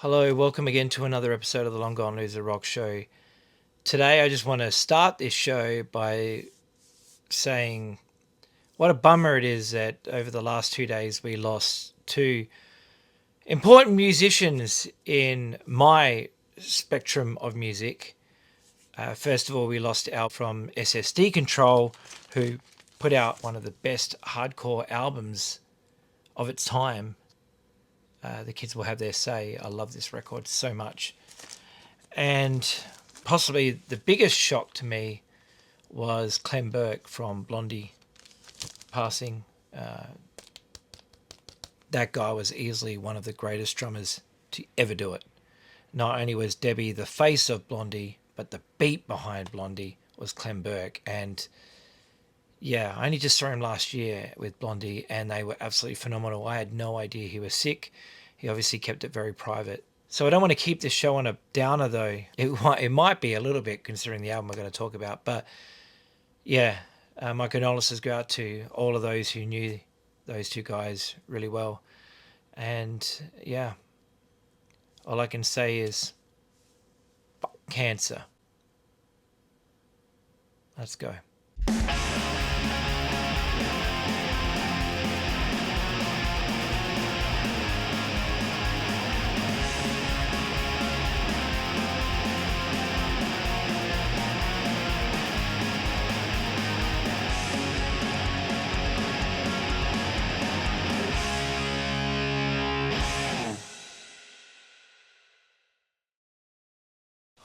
Hello, welcome again to another episode of the Long Gone Loser Rock Show. Today, I just want to start this show by saying what a bummer it is that over the last 2 days we lost two important musicians in my spectrum of music. First of all, we lost Al from SSD Control, who put out one of the best hardcore albums of its time. The kids will have their say. I love this record so much. And possibly the biggest shock to me was Clem Burke from Blondie passing. That guy was easily one of the greatest drummers to ever do it. Not only was Debbie the face of Blondie, but the beat behind Blondie was Clem Burke. And yeah, I only just saw him last year with Blondie, and they were absolutely phenomenal. I had no idea he was sick. He obviously kept it very private. So I don't want to keep this show on a downer, though. It might be a little bit considering the album we're going to talk about. But yeah, my condolences go out to all of those who knew those two guys really well. And yeah, all I can say is cancer. Let's go.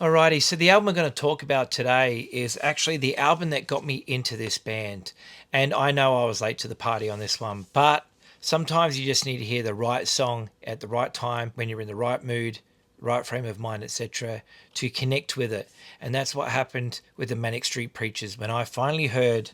Alrighty, so the album we're going to talk about today is actually the album that got me into this band. And I know I was late to the party on this one, but sometimes you just need to hear the right song at the right time when you're in the right mood, right frame of mind, etc., to connect with it. And that's what happened with the Manic Street Preachers when I finally heard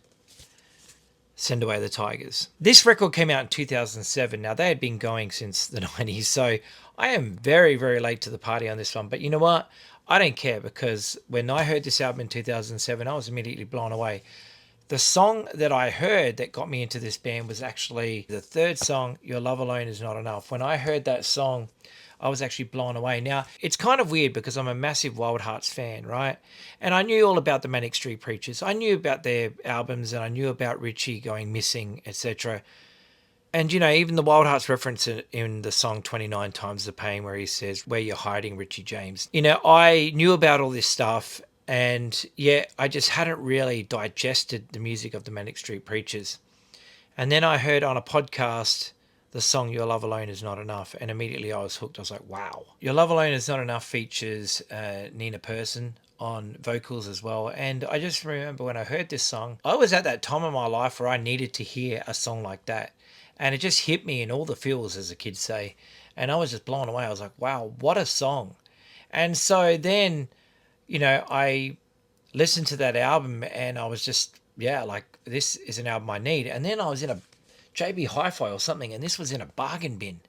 Send Away the Tigers. This record came out in 2007. Now, they had been going since the 90s, so I am very, very late to the party on this one. But you know what? I don't care, because when I heard this album in 2007, I was immediately blown away. The song that I heard that got me into this band was actually the third song, Your Love Alone Is Not Enough. When I heard that song, I was actually blown away. Now, it's kind of weird because I'm a massive Wild Hearts fan, right? And I knew all about the Manic Street Preachers. I knew about their albums, and I knew about Richie going missing, etc. And, you know, even the Wild Hearts reference in the song 29 Times the Pain, where he says, "Where you're hiding, Richie James." You know, I knew about all this stuff, and yeah, I just hadn't really digested the music of the Manic Street Preachers. And then I heard on a podcast the song Your Love Alone Is Not Enough, and immediately I was hooked. I was like, wow. Your Love Alone Is Not Enough features Nina Persson on vocals as well. And I just remember when I heard this song, I was at that time in my life where I needed to hear a song like that. And it just hit me in all the feels, as the kids say. And I was just blown away. I was like, wow, what a song. And so then, you know, I listened to that album and I was just, yeah, like, this is an album I need. And then I was in a JB Hi-Fi or something, and this was in a bargain bin.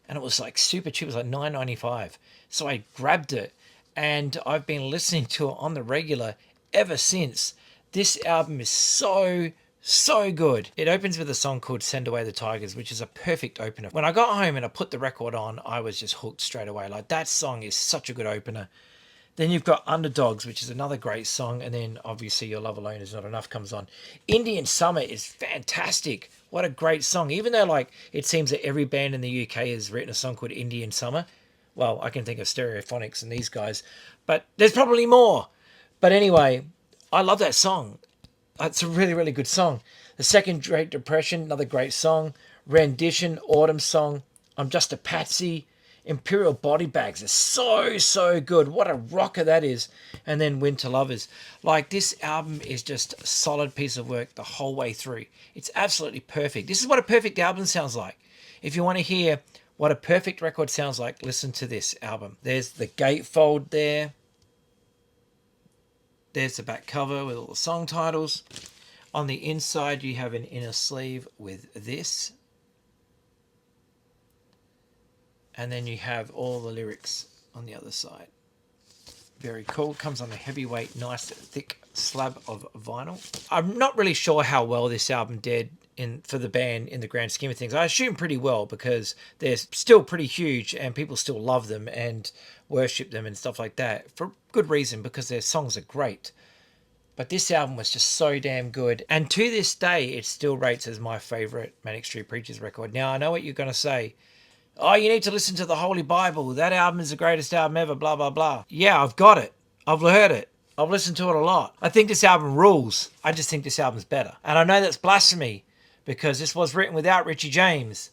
And it was like super cheap. It was like $9.95. So I grabbed it, and I've been listening to it on the regular ever since. This album is so good. It opens with a song called Send Away the Tigers, which is a perfect opener. When I got home and I put the record on, I was just hooked straight away. Like, that song is such a good opener. Then you've got Underdogs, which is another great song. And then obviously Your Love Alone Is Not Enough comes on. Indian Summer is fantastic. What a great song. Even though, like, it seems that every band in the UK has written a song called Indian Summer. Well, I can think of Stereophonics and these guys, but there's probably more. But anyway, I love that song. It's a really, really good song. The Second Great Depression, another great song. Rendition, Autumn Song, I'm Just a Patsy. Imperial Body Bags is so good. What a rocker that is. And then Winter Lovers. Like, this album is just a solid piece of work the whole way through. It's absolutely perfect. This is what a perfect album sounds like. If you want to hear what a perfect record sounds like, listen to this album. There's the gatefold there. There's the back cover with all the song titles. On the inside, you have an inner sleeve with this. And then you have all the lyrics on the other side. Very cool. Comes on a heavyweight, nice, thick slab of vinyl. I'm not really sure how well this album did for the band in the grand scheme of things. I assume pretty well because they're still pretty huge and people still love them and worship them and stuff like that for good reason because their songs are great. But this album was just so damn good. And to this day, it still rates as my favourite Manic Street Preachers record. Now, I know what you're going to say. Oh, you need to listen to the Holy Bible. That album is the greatest album ever, blah, blah, blah. Yeah, I've got it. I've heard it. I've listened to it a lot. I think this album rules. I just think this album's better. And I know that's blasphemy because this was written without Richie James.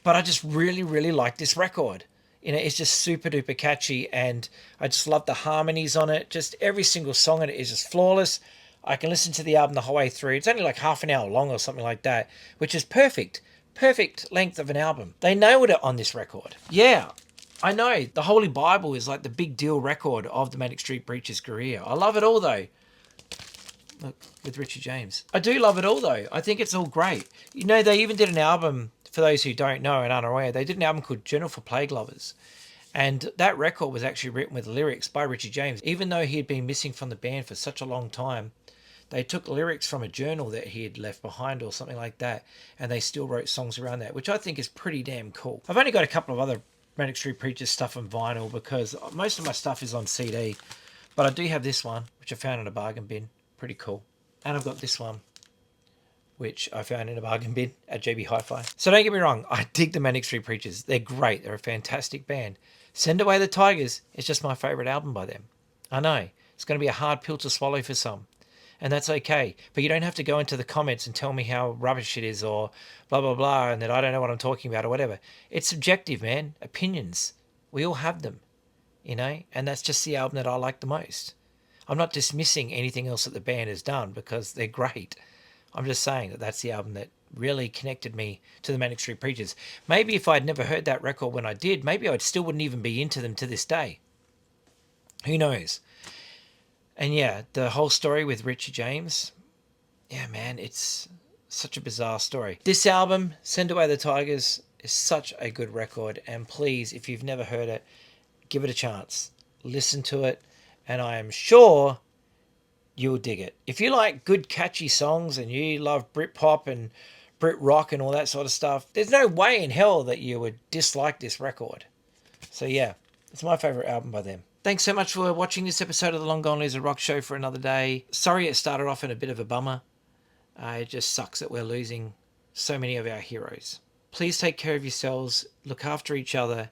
But I just really, really like this record. You know, it's just super duper catchy and I just love the harmonies on it. Just every single song in it is just flawless. I can listen to the album the whole way through. It's only like half an hour long or something like that, which is perfect. Perfect length of an album. They nailed it on this record. Yeah, I know. The Holy Bible is like the big deal record of the Manic Street Preachers' career. I love it all though. Look, with Richie James. I do love it all though. I think it's all great. You know, they even did an album, for those who don't know and aren't aware, they did an album called Journal for Plague Lovers. And that record was actually written with lyrics by Richie James. Even though he had been missing from the band for such a long time, they took lyrics from a journal that he had left behind or something like that, and they still wrote songs around that, which I think is pretty damn cool. I've only got a couple of other Manic Street Preachers stuff on vinyl because most of my stuff is on CD, but I do have this one, which I found in a bargain bin. Pretty cool. And I've got this one, which I found in a bargain bin at JB Hi-Fi. So don't get me wrong, I dig the Manic Street Preachers. They're great. They're a fantastic band. Send Away the Tigers is just my favourite album by them. I know, it's going to be a hard pill to swallow for some. And that's okay. But you don't have to go into the comments and tell me how rubbish it is or blah, blah, blah, and that I don't know what I'm talking about or whatever. It's subjective, man. Opinions. We all have them, you know? And that's just the album that I like the most. I'm not dismissing anything else that the band has done because they're great. I'm just saying that that's the album that really connected me to the Manic Street Preachers. Maybe if I'd never heard that record when I did, maybe I still wouldn't even be into them to this day. Who knows? And yeah, the whole story with Richie James, yeah, man, it's such a bizarre story. This album, Send Away the Tigers, is such a good record. And please, if you've never heard it, give it a chance. Listen to it, and I am sure you'll dig it. If you like good, catchy songs and you love Britpop and Brit rock and all that sort of stuff, there's no way in hell that you would dislike this record. So yeah, it's my favourite album by them. Thanks so much for watching this episode of the Long Gone Loser Rock Show for another day. Sorry it started off in a bit of a bummer. It just sucks that we're losing so many of our heroes. Please take care of yourselves, look after each other,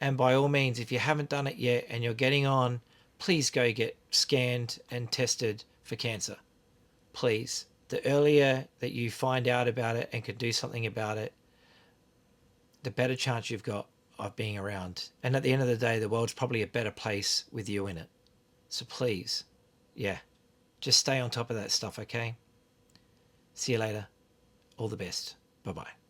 and by all means, if you haven't done it yet and you're getting on, please go get scanned and tested for cancer. Please. The earlier that you find out about it and can do something about it, the better chance you've got of being around. And at the end of the day, the world's probably a better place with you in it. So please, yeah, just stay on top of that stuff, okay? See you later. All the best. Bye-bye.